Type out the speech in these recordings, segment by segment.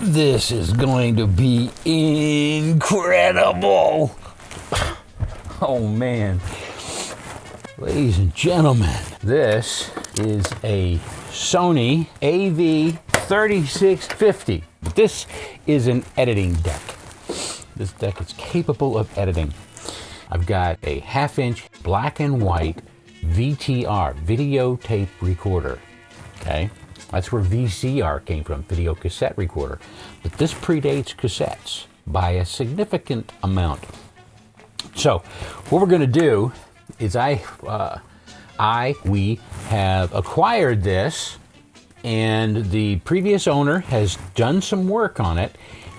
This is going to be incredible. Oh man. Ladies and gentlemen, this is a Sony AV-3650. This is an editing deck. This deck is capable of editing. I've got a 1/2-inch black and white VTR, videotape recorder, okay? That's where VCR came from, video cassette recorder. But this predates cassettes by a significant amount. So what we're gonna do is we have acquired this, and the previous owner has done some work on it,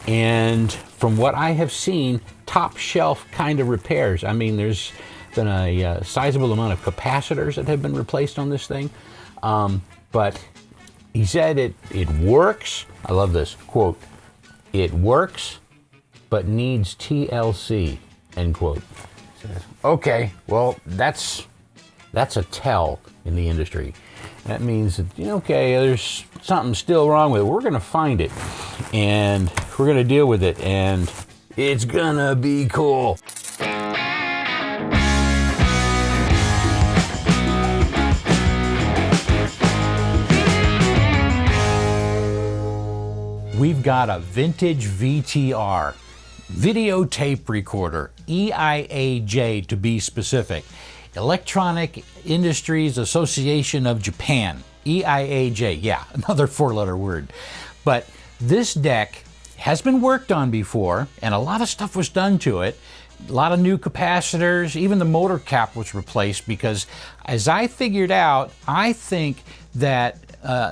and from what I have seen, top shelf kind of repairs. I mean, there's been a sizable amount of capacitors that have been replaced on this thing, but he said it works. I love this quote. It works, but needs TLC, end quote. Okay, well, that's a tell in the industry. That means that, okay, there's something still wrong with it. We're gonna find it, and we're gonna deal with it, and it's gonna be cool. We've got a vintage VTR, videotape recorder, EIAJ to be specific, Electronic Industries Association of Japan, EIAJ, yeah, another 4-letter word. But this deck has been worked on before, and a lot of stuff was done to it. A lot of new capacitors, even the motor cap was replaced, because as I figured out, I think that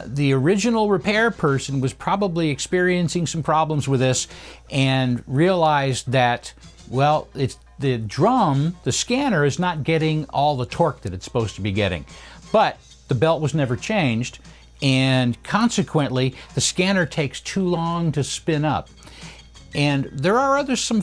the original repair person was probably experiencing some problems with this and realized that, well, it's the drum, the scanner is not getting all the torque that it's supposed to be getting. But the belt was never changed, and consequently, the scanner takes too long to spin up. And there are there's some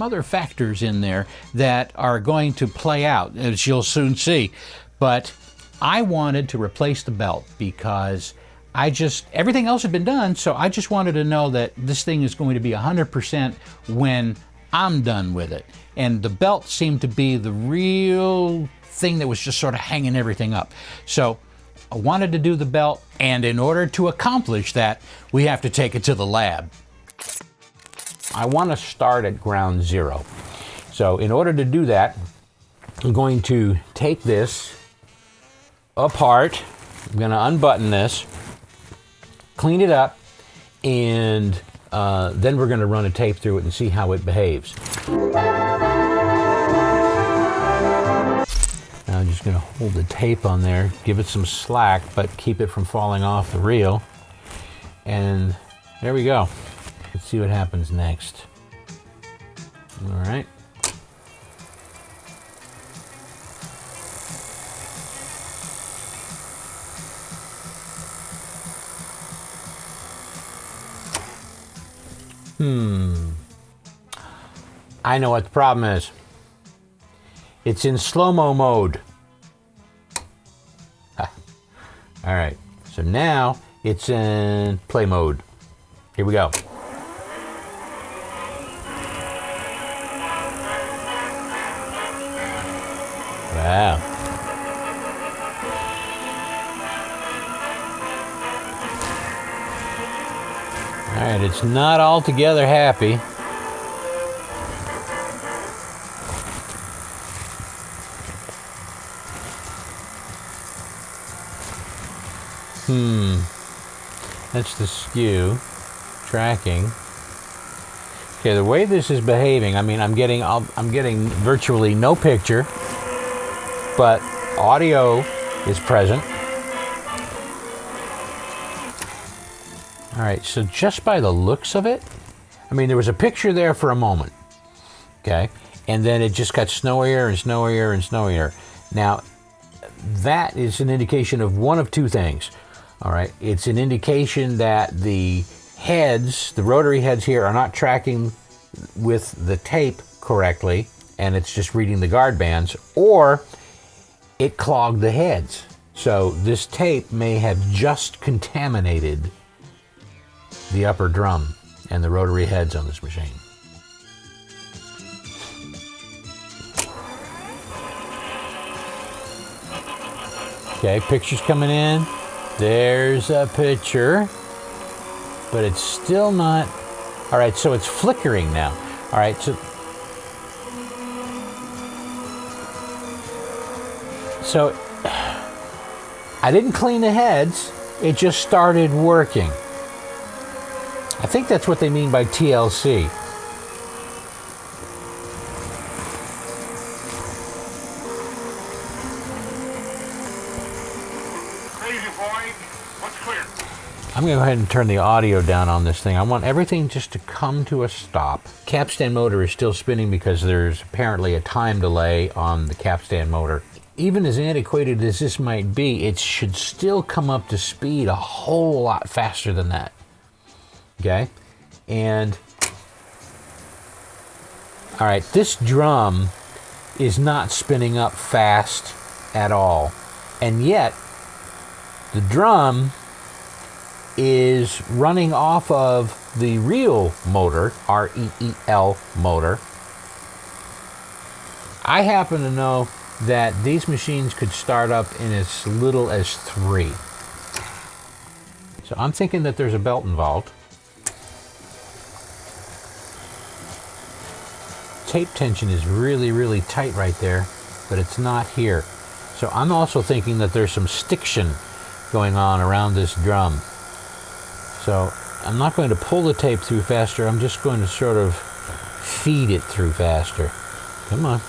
other factors in there that are going to play out, as you'll soon see. But I wanted to replace the belt because everything else had been done, so I just wanted to know that this thing is going to be 100% when I'm done with it. And the belt seemed to be the real thing that was just sort of hanging everything up. So I wanted to do the belt, and in order to accomplish that, we have to take it to the lab. I want to start at ground zero. So in order to do that, I'm going to take this apart. I'm going to unbutton this, clean it up, and then we're going to run a tape through it and see how it behaves. Now I'm just going to hold the tape on there, give it some slack, but keep it from falling off the reel. And there we go. Let's see what happens next. All right. I know what the problem is. It's in slow-mo mode. All right, so now it's in play mode. Here we go. Wow. All right, it's not altogether happy. That's the skew tracking. Okay, the way this is behaving, I mean, I'm getting virtually no picture, but audio is present. All right, so just by the looks of it, I mean, there was a picture there for a moment, okay? And then it just got snowier and snowier and snowier. Now, that is an indication of one of two things, all right? It's an indication that the heads, the rotary heads here, are not tracking with the tape correctly, and it's just reading the guard bands, or it clogged the heads. So this tape may have just contaminated the upper drum and the rotary heads on this machine. Okay, picture's coming in. There's a picture, but it's still not. All right, so it's flickering now. All right, so I didn't clean the heads. It just started working. I think that's what they mean by TLC. I'm going to go ahead and turn the audio down on this thing. I want everything just to come to a stop. Capstan motor is still spinning because there's apparently a time delay on the capstan motor. Even as antiquated as this might be, it should still come up to speed a whole lot faster than that. Okay? And, all right, this drum is not spinning up fast at all. And yet, the drum is running off of the real motor, REEL motor. I happen to know that these machines could start up in as little as 3. So I'm thinking that there's a belt involved. Tape tension is really, really tight right there, but it's not here. So I'm also thinking that there's some stiction going on around this drum. So I'm not going to pull the tape through faster, I'm just going to sort of feed it through faster. Come on.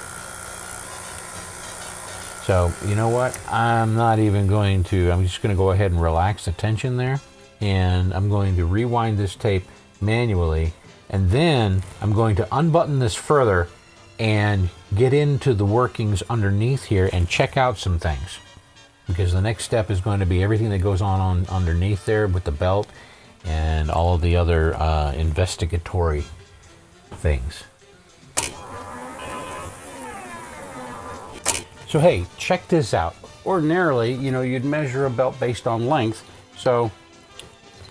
So, you know what? I'm not even going to, I'm just going to go ahead and relax the tension there. And I'm going to rewind this tape manually. And then I'm going to unbutton this further and get into the workings underneath here and check out some things. Because the next step is going to be everything that goes on underneath there with the belt and all of the other investigatory things. So hey, check this out. Ordinarily, you know, you'd measure a belt based on length. So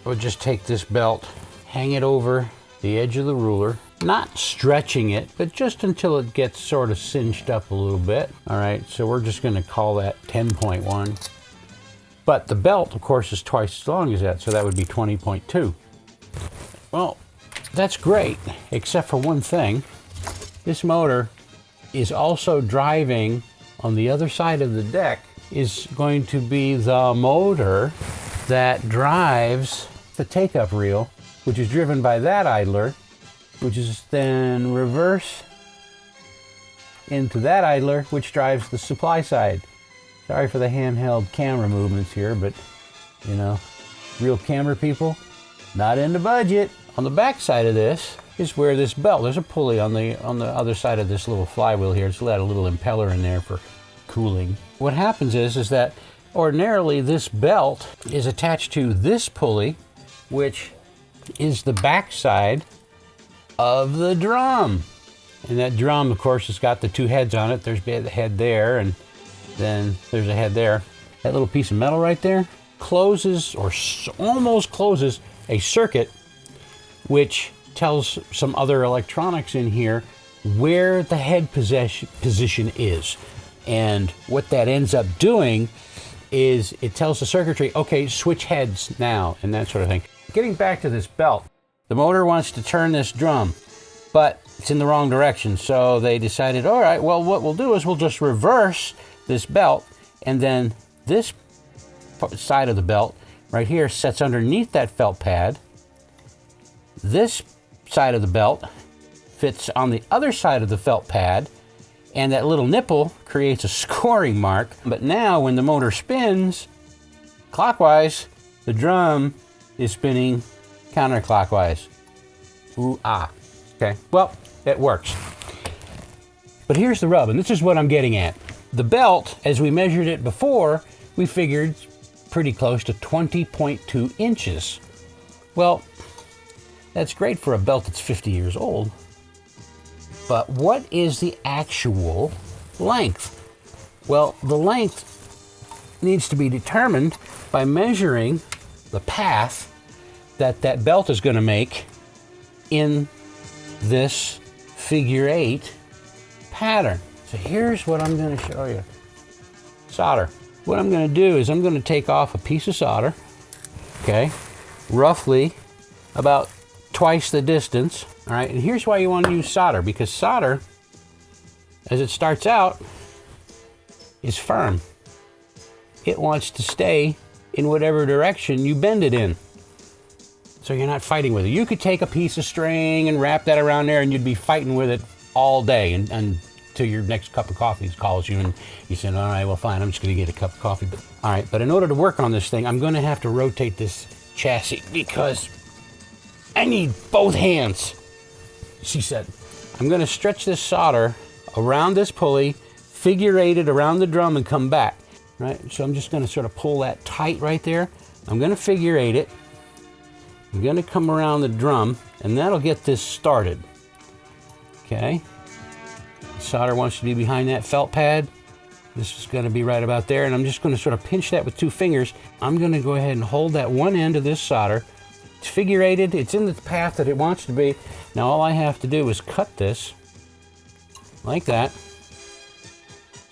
I would just take this belt, hang it over the edge of the ruler, not stretching it, but just until it gets sort of cinched up a little bit. All right, so we're just gonna call that 10.1. But the belt, of course, is twice as long as that, so that would be 20.2. Well, that's great, except for one thing. This motor is also driving on the other side of the deck, is going to be the motor that drives the take-up reel, which is driven by that idler, which is then reverse into that idler, which drives the supply side. Sorry for the handheld camera movements here, but you know, real camera people, not in the budget. On the back side of this is where this belt, there's a pulley on the other side of this little flywheel here. It's got a little impeller in there for cooling. What happens is that ordinarily this belt is attached to this pulley, which is the back side of the drum. And that drum, of course, has got the 2 heads on it. There's a head there, and then there's a head there. That little piece of metal right there closes, or almost closes, a circuit which tells some other electronics in here where the head position is. And what that ends up doing is it tells the circuitry, okay, switch heads now, and that sort of thing. Getting back to this belt, the motor wants to turn this drum, but it's in the wrong direction. So they decided, all right, well, what we'll do is we'll just reverse this belt, and then this side of the belt right here sets underneath that felt pad. This side of the belt fits on the other side of the felt pad, and that little nipple creates a scoring mark. But now when the motor spins clockwise, the drum is spinning counterclockwise. Ooh, ah. Okay, well, it works. But here's the rub, and this is what I'm getting at. The belt, as we measured it before, we figured pretty close to 20.2 inches. Well, that's great for a belt that's 50 years old. But what is the actual length? Well, the length needs to be determined by measuring the path that that belt is going to make in this figure 8 pattern. So here's what I'm going to show you. Solder. What I'm going to do is I'm going to take off a piece of solder, okay, roughly about twice the distance. All right, and here's why you want to use solder, because solder, as it starts out, is firm. It wants to stay in whatever direction you bend it in. So you're not fighting with it. You could take a piece of string and wrap that around there and you'd be fighting with it all day until your next cup of coffee calls you and you say, all right, well, fine, I'm just gonna get a cup of coffee. But, all right, but in order to work on this thing, I'm gonna have to rotate this chassis because I need both hands, she said. I'm gonna stretch this solder around this pulley, figure 8 it around the drum and come back, right? So I'm just gonna sort of pull that tight right there. I'm gonna figure 8 it. I'm gonna come around the drum and that'll get this started, okay? Solder wants to be behind that felt pad. This is gonna be right about there and I'm just gonna sort of pinch that with 2 fingers. I'm gonna go ahead and hold that one end of this solder. It's figure 8'd, it's in the path that it wants to be. Now all I have to do is cut this like that.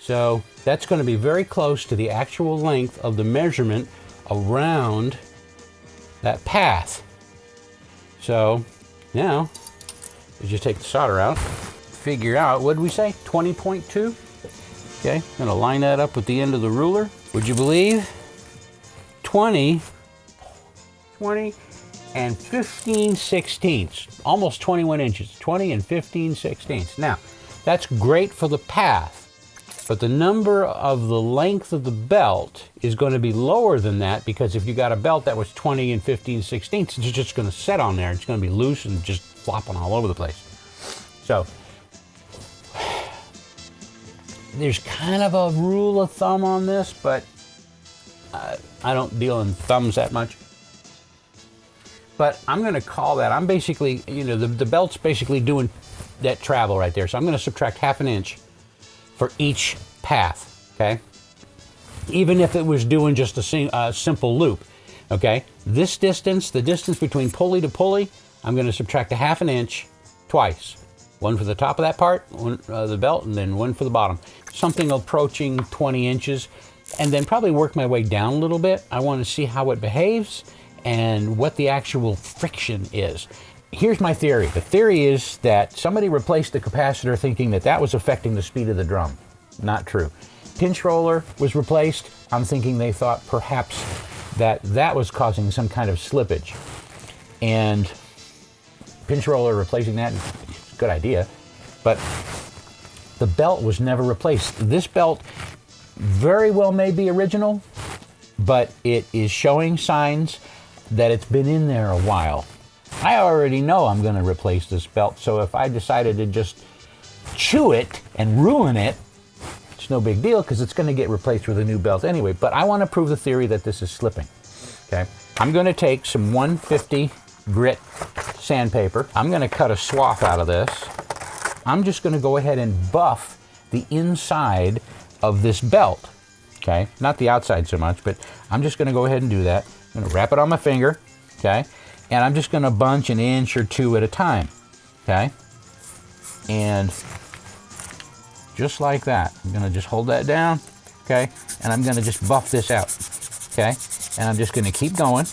So that's gonna be very close to the actual length of the measurement around that path. So now, you just take the solder out, figure out, what did we say, 20.2? Okay, I'm gonna line that up with the end of the ruler. Would you believe? 20 and 15/16, almost 21 inches, 20 and 15/16. Now, that's great for the path, but the number of the length of the belt is going to be lower than that because if you got a belt that was 20 and 15/16, it's just going to set on there. It's going to be loose and just flopping all over the place. So there's kind of a rule of thumb on this, but I don't deal in thumbs that much. But I'm going to call that, I'm basically, you know, the belt's basically doing that travel right there. So I'm going to subtract 1/2 inch for each path, okay? Even if it was doing just a simple loop, okay? This distance, the distance between pulley to pulley, I'm gonna subtract 1/2 inch twice. One for the top of that part, the belt, and then one for the bottom. Something approaching 20 inches, and then probably work my way down a little bit. I wanna see how it behaves and what the actual friction is. Here's my theory. The theory is that somebody replaced the capacitor thinking that that was affecting the speed of the drum. Not true. Pinch roller was replaced. I'm thinking they thought perhaps that that was causing some kind of slippage. And pinch roller replacing that, good idea. But the belt was never replaced. This belt very well may be original, but it is showing signs that it's been in there a while. I already know I'm going to replace this belt, so if I decided to just chew it and ruin it, it's no big deal because it's going to get replaced with a new belt anyway. But I want to prove the theory that this is slipping. Okay, I'm going to take some 150 grit sandpaper. I'm going to cut a swath out of this. I'm just going to go ahead and buff the inside of this belt. Okay, not the outside so much, but I'm just going to go ahead and do that. I'm going to wrap it on my finger. Okay. And I'm just going to bunch 1 inch or 2 at a time, okay? And just like that. I'm going to just hold that down, okay? And I'm going to just buff this out, okay? And I'm just going to keep going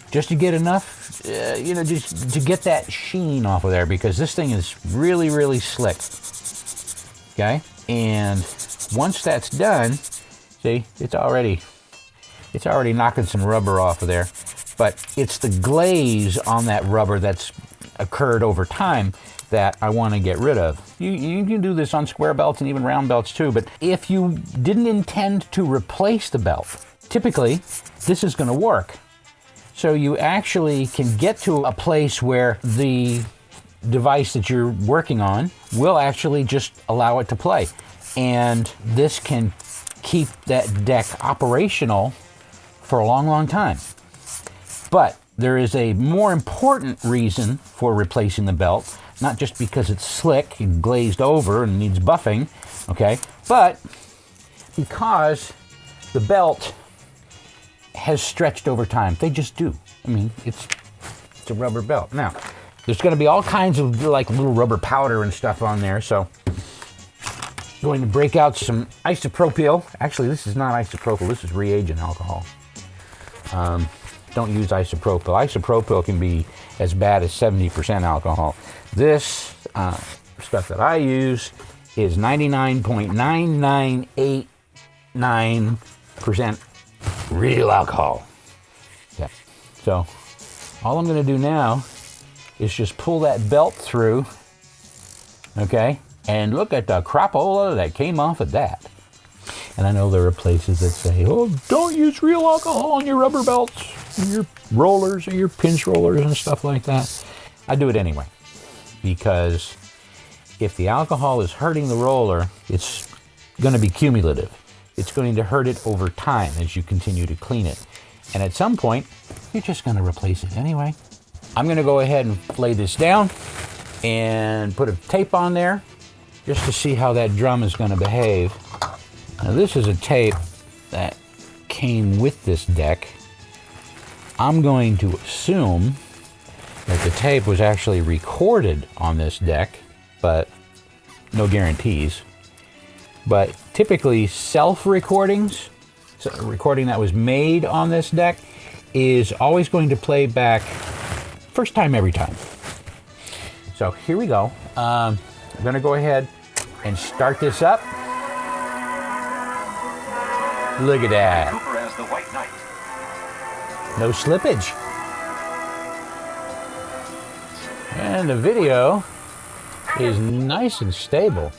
just to get enough, you know, just to get that sheen off of there because this thing is really, really slick, okay? And once that's done, see, it's already knocking some rubber off of there. But it's the glaze on that rubber that's occurred over time that I want to get rid of. You can do this on square belts and even round belts too, but if you didn't intend to replace the belt, typically this is going to work. So you actually can get to a place where the device that you're working on will actually just allow it to play. And this can keep that deck operational for a long, long time. But there is a more important reason for replacing the belt, not just because it's slick and glazed over and needs buffing, okay, but because the belt has stretched over time. They just do. I mean, it's a rubber belt. Now, there's going to be all kinds of like little rubber powder and stuff on there, so I'm going to break out some isopropyl. Actually, this is not isopropyl, this is reagent alcohol. Don't use isopropyl. Isopropyl can be as bad as 70% alcohol. This stuff that I use is 99.9989% real alcohol. Yeah. So all I'm going to do now is just pull that belt through, okay? And look at the crapola that came off of that. And I know there are places that say, oh, don't use real alcohol on your rubber belts, your rollers, or your pinch rollers and stuff like that. I do it anyway, because if the alcohol is hurting the roller, it's going to be cumulative. It's going to hurt it over time as you continue to clean it. And at some point, you're just going to replace it anyway. I'm going to go ahead and lay this down and put a tape on there just to see how that drum is going to behave. Now this is a tape that came with this deck. I'm going to assume that the tape was actually recorded on this deck, but no guarantees. But typically self-recordings, so a recording that was made on this deck, is always going to play back first time every time. So here we go. I'm going to go ahead and start this up. Look at that. No slippage. And the video is nice and stable.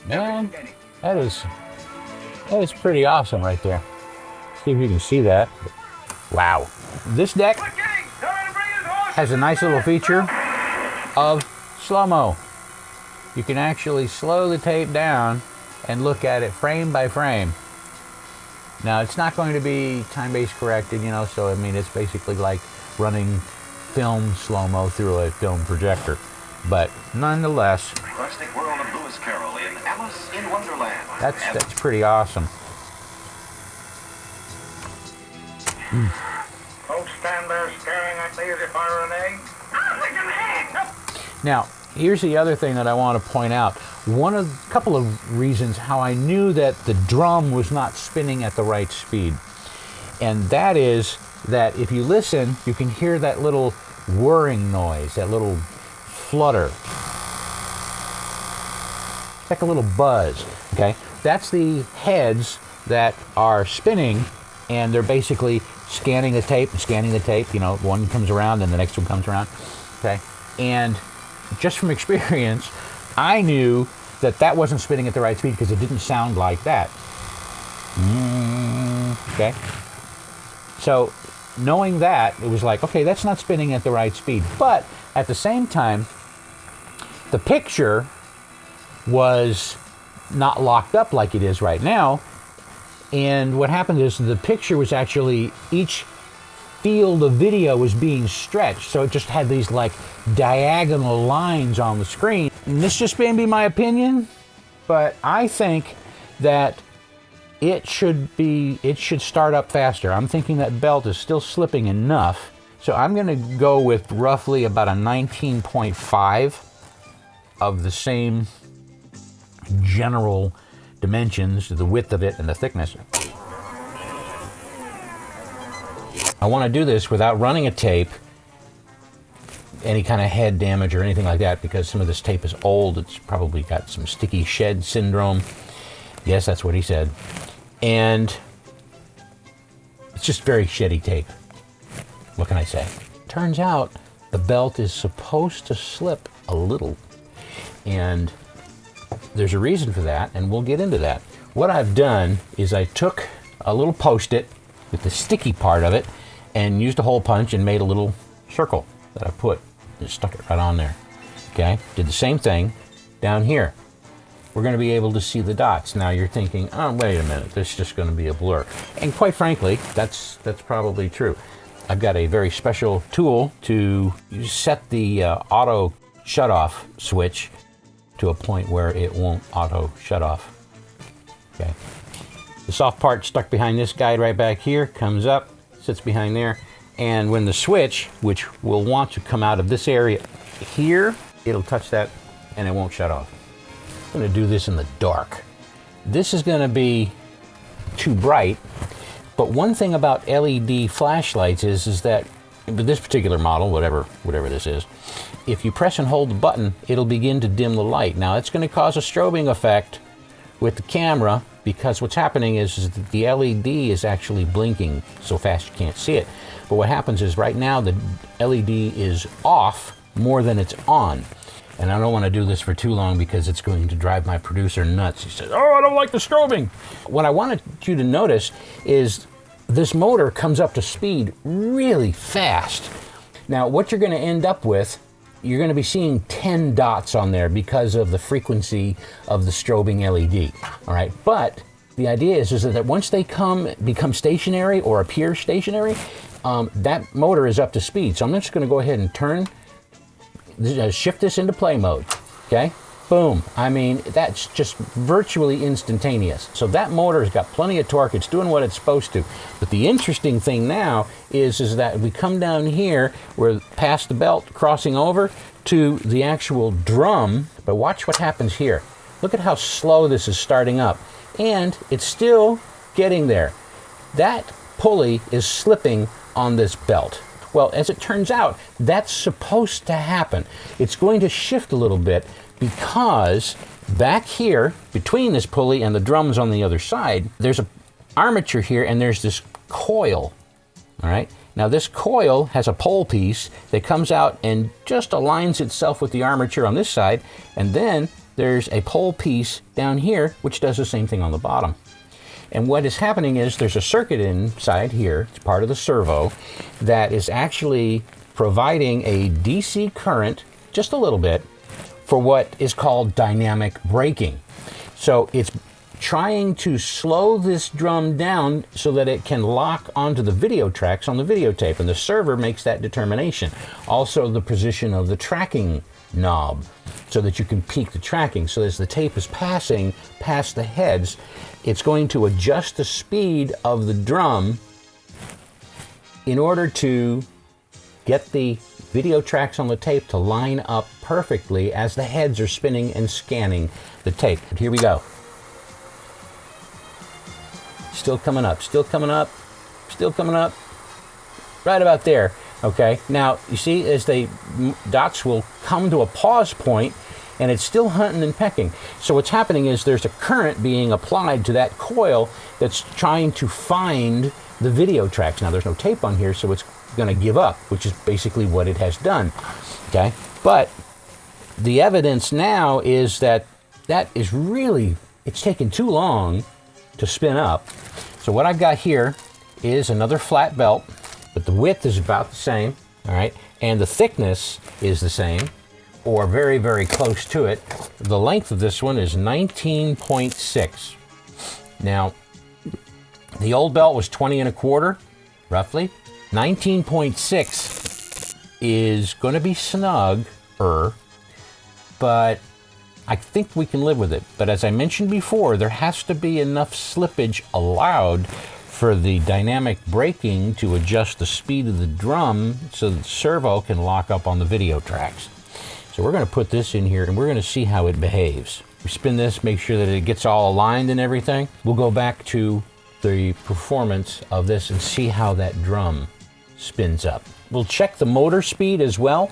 Man, that is pretty awesome right there. See if you can see that. Wow. This deck has a nice little feature of slow-mo. You can actually slow the tape down and look at it frame by frame. Now, it's not going to be time-based corrected, you know, so I mean, it's basically like running film slow-mo through a film projector. But nonetheless, Plastic World of Lewis Carroll in Alice in Wonderland. That's pretty awesome. Folks stand there staring at me as if I were an egg. Now, here's the other thing that I want to point out. A couple of reasons how I knew that the drum was not spinning at the right speed. And that is that if you listen, you can hear that little whirring noise, that little flutter. It's like a little buzz, okay? That's the heads that are spinning, and they're basically scanning the tape, you know, one comes around and the next one comes around, okay? And just from experience, I knew that that wasn't spinning at the right speed because it didn't sound like that. Okay? So, knowing that, it was like, okay, that's not spinning at the right speed. But at the same time, the picture was not locked up like it is right now. And what happened is the picture was actually, each field of video was being stretched. So it just had these like diagonal lines on the screen. And this just may be my opinion, but I think that it should start up faster. I'm thinking that belt is still slipping enough. So I'm gonna go with roughly about a 19.5 of the same general dimensions, the width of it and the thickness. I want to do this without running a tape, any kind of head damage or anything like that, because some of this tape is old. It's probably got some sticky shed syndrome. Yes, that's what he said. And it's just very shitty tape. What can I say? Turns out the belt is supposed to slip a little. And there's a reason for that, and we'll get into that. What I've done is I took a little Post-it with the sticky part of it and used a hole punch and made a little circle that I put and stuck it right on there. Okay, did the same thing down here. We're going to be able to see the dots. Now you're thinking, oh, wait a minute, this is just going to be a blur. And quite frankly, that's probably true. I've got a very special tool to set the auto shut-off switch to a point where it won't auto shut off. Okay. The soft part stuck behind this guide right back here comes up, sits behind there. And when the switch, which will want to come out of this area here, it'll touch that and it won't shut off. I'm going to do this in the dark. This is going to be too bright, but one thing about LED flashlights is that this particular model, whatever this is, if you press and hold the button, it'll begin to dim the light. Now it's going to cause a strobing effect with the camera, because what's happening is that the LED is actually blinking so fast you can't see it. But what happens is right now the LED is off more than it's on. And I don't want to do this for too long because it's going to drive my producer nuts. He says, oh, I don't like the strobing. What I wanted you to notice is this motor comes up to speed really fast. Now what you're going to end up with, you're going to be seeing 10 dots on there because of the frequency of the strobing LED. All right, but the idea is that once they become stationary or appear stationary, that motor is up to speed. So I'm just going to go ahead and shift this into play mode. Okay, boom. I mean, that's just virtually instantaneous. So that motor has got plenty of torque. It's doing what it's supposed to. But the interesting thing now is that we come down here, we're past the belt, crossing over to the actual drum. But watch what happens here. Look at how slow this is starting up. And it's still getting there. That pulley is slipping on this belt. Well, as it turns out, that's supposed to happen. It's going to shift a little bit because back here, between this pulley and the drums on the other side, there's an armature here and there's this coil, all right? Now this coil has a pole piece that comes out and just aligns itself with the armature on this side, and then there's a pole piece down here which does the same thing on the bottom. And what is happening is there's a circuit inside here, it's part of the servo, that is actually providing a DC current, just a little bit, for what is called dynamic braking. So it's trying to slow this drum down so that it can lock onto the video tracks on the videotape, and the server makes that determination. Also the position of the tracking knob, so that you can peak the tracking. So as the tape is passing past the heads, it's going to adjust the speed of the drum in order to get the video tracks on the tape to line up perfectly as the heads are spinning and scanning the tape. But here we go. Still coming up, still coming up, still coming up. Right about there. Okay, now you see as the dots will come to a pause point and it's still hunting and pecking. So what's happening is there's a current being applied to that coil that's trying to find the video tracks. Now there's no tape on here, so it's going to give up, which is basically what it has done. Okay, but the evidence now is that is really, it's taken too long to spin up. So what I've got here is another flat belt, but the width is about the same, all right, and the thickness is the same, or very, very close to it. The length of this one is 19.6. Now, the old belt was 20 1/4, roughly. 19.6 is going to be snug-er, but I think we can live with it. But as I mentioned before, there has to be enough slippage allowed for the dynamic braking to adjust the speed of the drum so that the servo can lock up on the video tracks. So we're going to put this in here and we're going to see how it behaves. We spin this, make sure that it gets all aligned and everything. We'll go back to the performance of this and see how that drum spins up. We'll check the motor speed as well.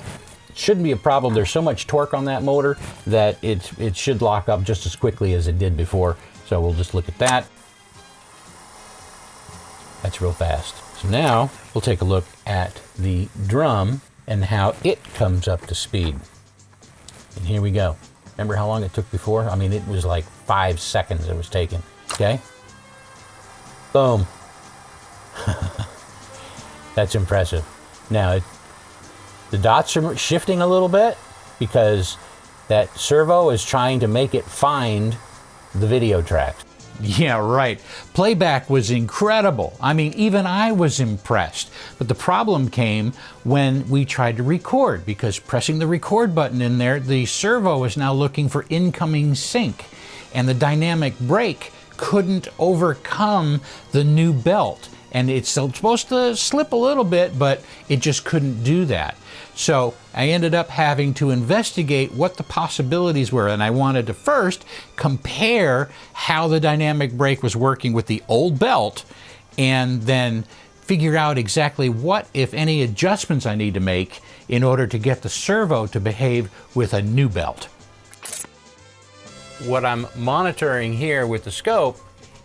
It shouldn't be a problem. There's so much torque on that motor that it should lock up just as quickly as it did before. So we'll just look at that. That's real fast. So now we'll take a look at the drum and how it comes up to speed. And here we go. Remember how long it took before? I mean, it was like 5 seconds it was taking. Okay? Boom. That's impressive. Now, the dots are shifting a little bit because that servo is trying to make it find the video tracks. Yeah, right. Playback was incredible. I mean, even I was impressed. But the problem came when we tried to record, because pressing the record button in there, the servo is now looking for incoming sync, and the dynamic brake couldn't overcome the new belt. and it's still supposed to slip a little bit, but it just couldn't do that. So I ended up having to investigate what the possibilities were, and I wanted to first compare how the dynamic brake was working with the old belt, and then figure out exactly what, if any, adjustments I need to make in order to get the servo to behave with a new belt. What I'm monitoring here with the scope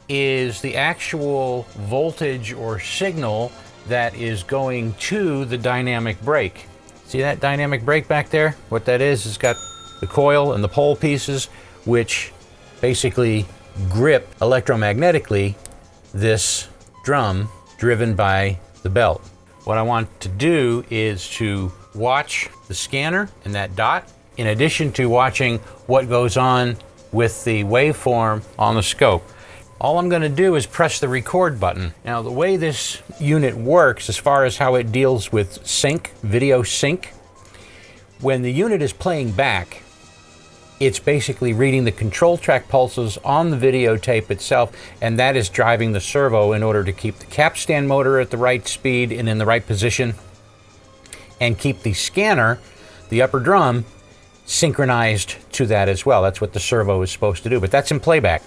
is the actual voltage or signal that is going to the dynamic brake. See that dynamic brake back there? What that is, it's got the coil and the pole pieces which basically grip electromagnetically this drum driven by the belt. What I want to do is to watch the scanner and that dot, in addition to watching what goes on with the waveform on the scope. All I'm going to do is press the record button. Now, the way this unit works, as far as how it deals with sync, video sync, when the unit is playing back, it's basically reading the control track pulses on the videotape itself, and that is driving the servo in order to keep the capstan motor at the right speed and in the right position, and keep the scanner, the upper drum, synchronized to that as well. That's what the servo is supposed to do, but that's in playback.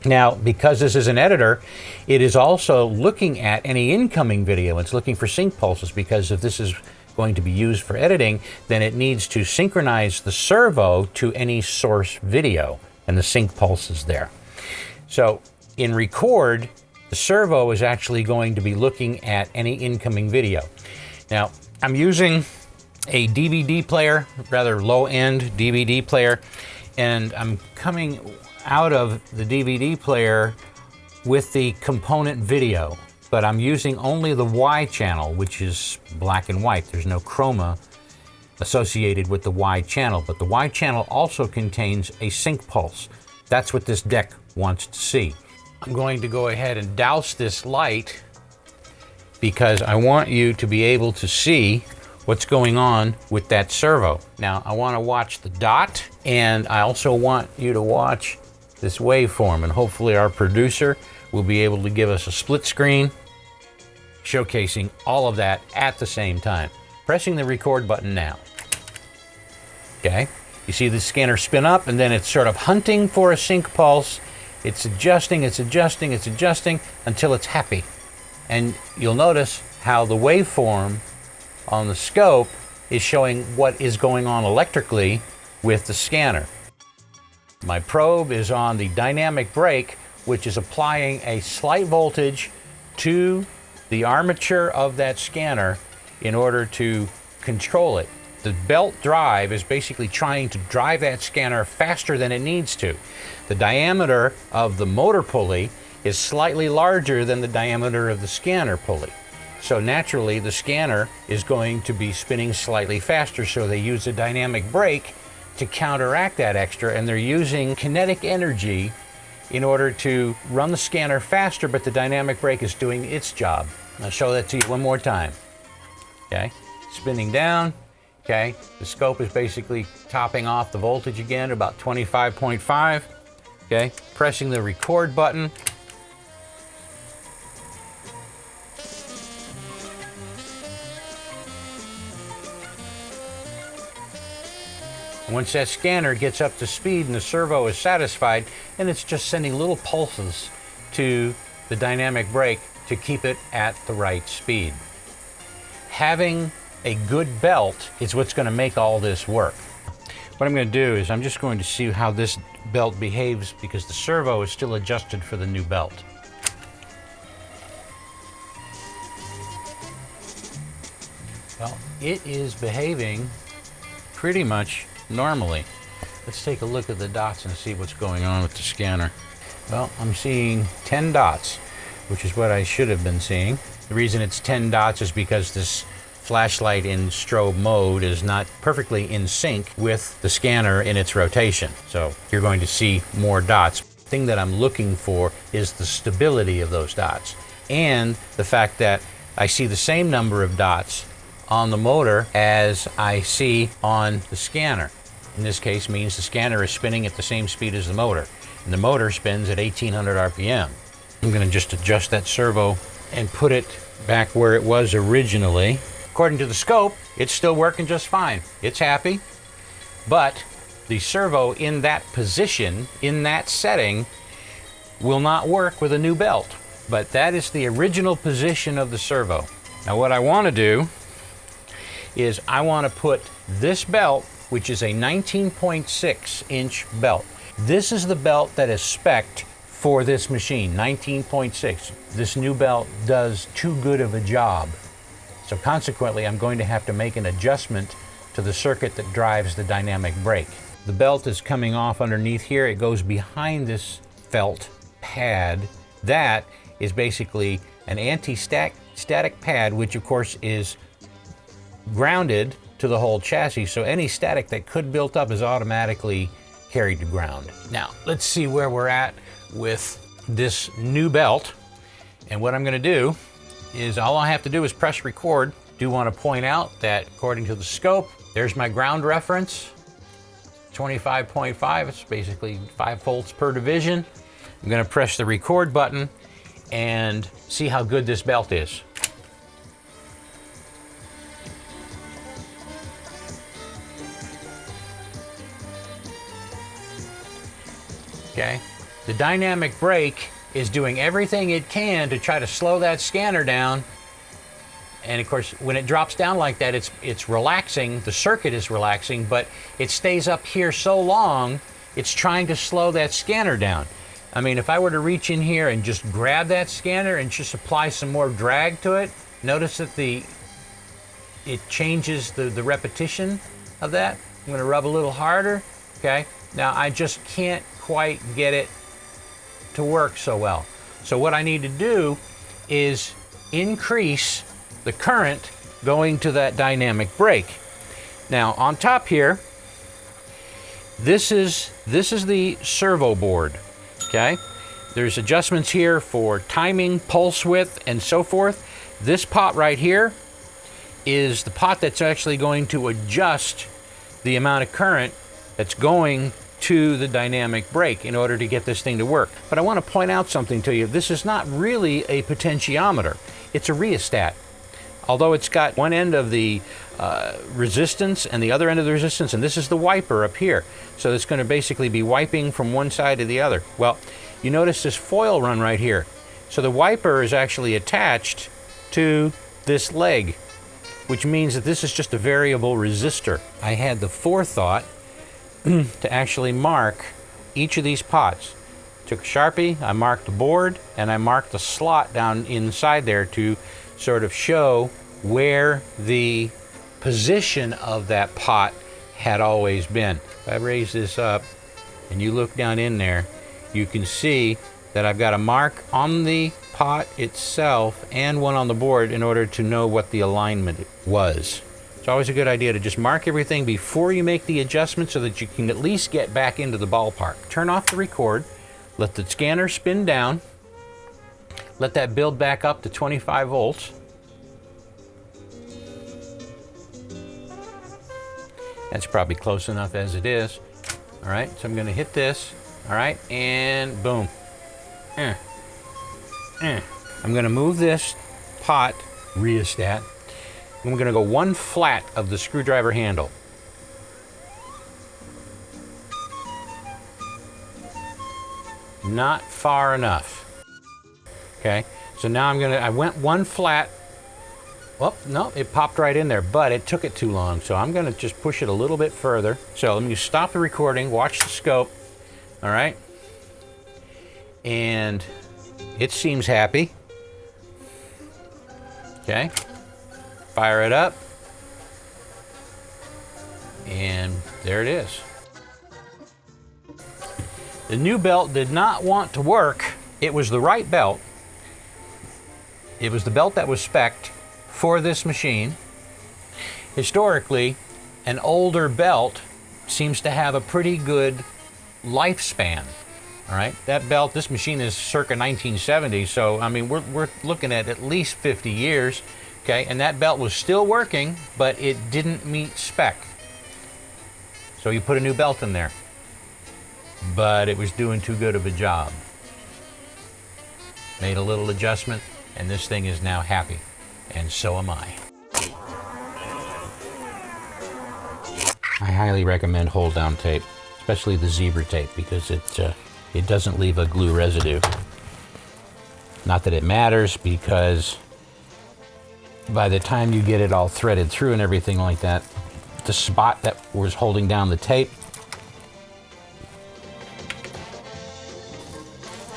Now, because this is an editor, it is also looking at any incoming video. It's looking for sync pulses, because if this is going to be used for editing, then it needs to synchronize the servo to any source video, and the sync pulse is there. So in record, the servo is actually going to be looking at any incoming video. Now, I'm using a DVD player, rather low-end DVD player, and I'm coming out of the DVD player with the component video, but I'm using only the Y channel, which is black and white. There's no chroma associated with the Y channel, but the Y channel also contains a sync pulse. That's what this deck wants to see. I'm going to go ahead and douse this light because I want you to be able to see what's going on with that servo. Now, I want to watch the dot, and I also want you to watch this waveform, and hopefully our producer will be able to give us a split screen showcasing all of that at the same time. Pressing the record button now. Okay, you see the scanner spin up, and then it's sort of hunting for a sync pulse. It's adjusting, it's adjusting, it's adjusting until it's happy. And you'll notice how the waveform on the scope is showing what is going on electrically with the scanner. My probe is on the dynamic brake, which is applying a slight voltage to the armature of that scanner in order to control it. The belt drive is basically trying to drive that scanner faster than it needs to. The diameter of the motor pulley is slightly larger than the diameter of the scanner pulley. So naturally, the scanner is going to be spinning slightly faster, so they use a dynamic brake to counteract that extra, and they're using kinetic energy in order to run the scanner faster, but the dynamic brake is doing its job. I'll show that to you one more time. Okay, spinning down. Okay, the scope is basically topping off the voltage again, about 25.5. Okay, pressing the record button. Once that scanner gets up to speed and the servo is satisfied, then it's just sending little pulses to the dynamic brake to keep it at the right speed. Having a good belt is what's going to make all this work. What I'm going to do is I'm just going to see how this belt behaves, because the servo is still adjusted for the new belt. Well, it is behaving pretty much normally. Let's take a look at the dots and see what's going on with the scanner. Well, I'm seeing 10 dots, which is what I should have been seeing. The reason it's 10 dots is because this flashlight in strobe mode is not perfectly in sync with the scanner in its rotation. So you're going to see more dots. The thing that I'm looking for is the stability of those dots, and the fact that I see the same number of dots on the motor as I see on the scanner. In this case means the scanner is spinning at the same speed as the motor, and the motor spins at 1800 RPM. I'm going to just adjust that servo and put it back where it was originally. According to the scope, it's still working just fine. It's happy, but the servo in that position, in that setting, will not work with a new belt. But that is the original position of the servo. Now what I want to do is I want to put this belt, which is a 19.6 inch belt. This is the belt that is spec'd for this machine, 19.6. This new belt does too good of a job. So consequently, I'm going to have to make an adjustment to the circuit that drives the dynamic brake. The belt is coming off underneath here. It goes behind this felt pad. That is basically an anti-static pad, which of course is grounded to the whole chassis. So any static that could build up is automatically carried to ground. Now, let's see where we're at with this new belt. And what I'm going to do is all I have to do is press record. Do want to point out that according to the scope, there's my ground reference, 25.5. It's basically 5 volts per division. I'm going to press the record button and see how good this belt is. Okay, the dynamic brake is doing everything it can to try to slow that scanner down. And of course, when it drops down like that, it's relaxing, the circuit is relaxing, but it stays up here so long, it's trying to slow that scanner down. I mean, if I were to reach in here and just grab that scanner and just apply some more drag to it, notice that it changes the repetition of that. I'm gonna rub a little harder, okay? Now, I just can't quite get it to work so well. So what I need to do is increase the current going to that dynamic brake. Now on top here, this is the servo board, okay? There's adjustments here for timing, pulse width, and so forth. This pot right here is the pot that's actually going to adjust the amount of current that's going to the dynamic brake in order to get this thing to work. But I want to point out something to you. This is not really a potentiometer. It's a rheostat. Although it's got one end of the resistance and the other end of the resistance, and this is the wiper up here. So it's going to basically be wiping from one side to the other. Well, you notice this foil run right here. So the wiper is actually attached to this leg, which means that this is just a variable resistor. I had the forethought to actually mark each of these pots. Took a Sharpie, I marked the board, and I marked the slot down inside there to sort of show where the position of that pot had always been. If I raise this up and you look down in there, you can see that I've got a mark on the pot itself and one on the board in order to know what the alignment was. It's always a good idea to just mark everything before you make the adjustment so that you can at least get back into the ballpark. Turn off the record, let the scanner spin down, let that build back up to 25 volts. That's probably close enough as it is. All right, so I'm gonna hit this, all right, and boom. I'm gonna move this pot rheostat. I'm gonna go one flat of the screwdriver handle. Not far enough. Okay, so now I went one flat. Well, no, it popped right in there, but it took it too long. So I'm gonna just push it a little bit further. So let me stop the recording, watch the scope, all right? And it seems happy. Okay, fire it up. And there it is. The new belt did not want to work. It was the right belt. It was the belt that was spec'd for this machine. Historically, an older belt seems to have a pretty good lifespan. All right, that belt, this machine is circa 1970, so I mean we're looking at least 50 years. Okay, and that belt was still working, but it didn't meet spec. So you put a new belt in there, but it was doing too good of a job. made a little adjustment, and this thing is now happy. And so am I. I highly recommend hold down tape, especially the zebra tape, because it doesn't leave a glue residue. Not that it matters, because by the time you get it all threaded through and everything like that, the spot that was holding down the tape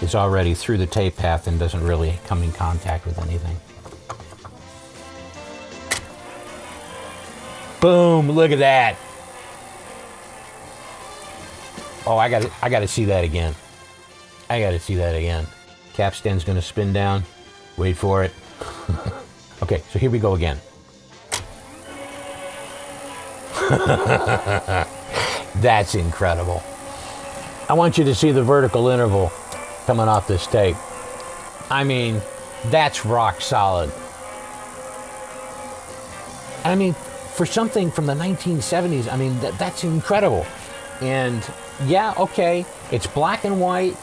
is already through the tape path and doesn't really come in contact with anything. Boom, look at that. Oh, I got to see that again. I got to see that again. Capstan's going to spin down. Wait for it. Okay, so here we go again. That's incredible. I want you to see the vertical interval coming off this tape. I mean, that's rock solid. I mean, for something from the 1970s, I mean, that's incredible. And yeah, okay, it's black and white.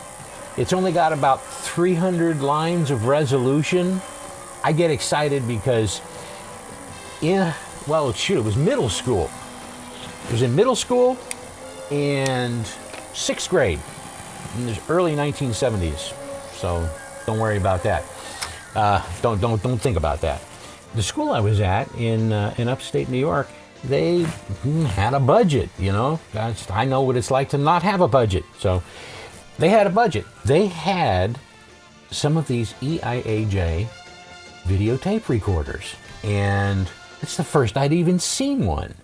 It's only got about 300 lines of resolution. I get excited because it was middle school. It was in middle school and 6th grade in the early 1970s. So don't worry about that. Don't think about that. The school I was at in upstate New York, they had a budget, you know. I know what it's like to not have a budget. So they had a budget. They had some of these EIAJ videotape recorders, and it's the first I'd even seen one.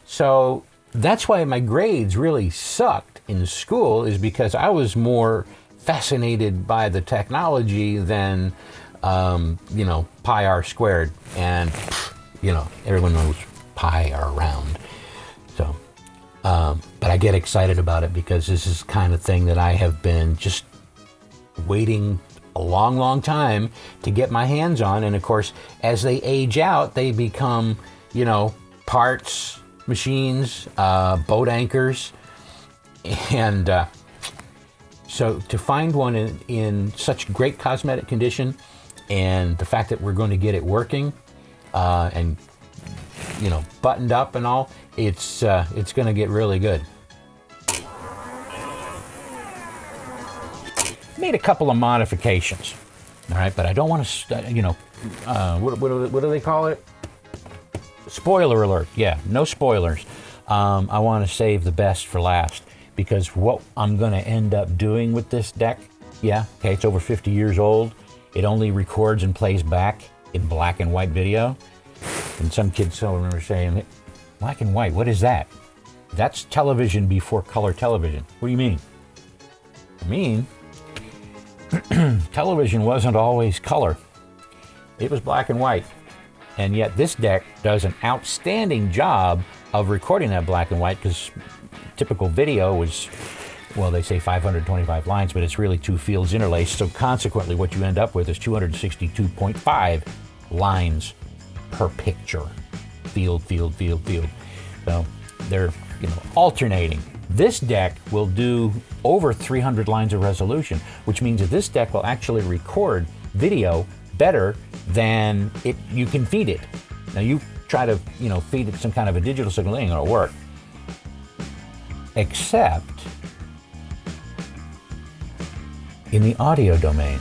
So that's why my grades really sucked in school, is because I was more fascinated by the technology than, pi r squared. And, everyone knows pi are round. So, but I get excited about it because this is the kind of thing that I have been just waiting a long, long time to get my hands on. And of course, as they age out, they become, parts, machines, boat anchors. And so to find one in such great cosmetic condition, and the fact that we're going to get it working and buttoned up and all, it's going to get really good. Made a couple of modifications, all right, but I don't want to, what do they call it? Spoiler alert. Yeah, no spoilers. I want to save the best for last, because what I'm going to end up doing with this deck, it's over 50 years old. It only records and plays back in black and white video. And some kids still remember saying, black and white, what is that? That's television before color television. What do you mean? I mean, television wasn't always color. It was black and white. And yet this deck does an outstanding job of recording that black and white, because typical video was, well, they say 525 lines, but it's really 2 fields interlaced. So consequently, what you end up with is 262.5 lines per picture. Field. So they're, alternating. This deck will do over 300 lines of resolution, which means that this deck will actually record video better than you can feed it. Now you try to, feed it some kind of a digital signal, it ain't gonna work. Except in the audio domain.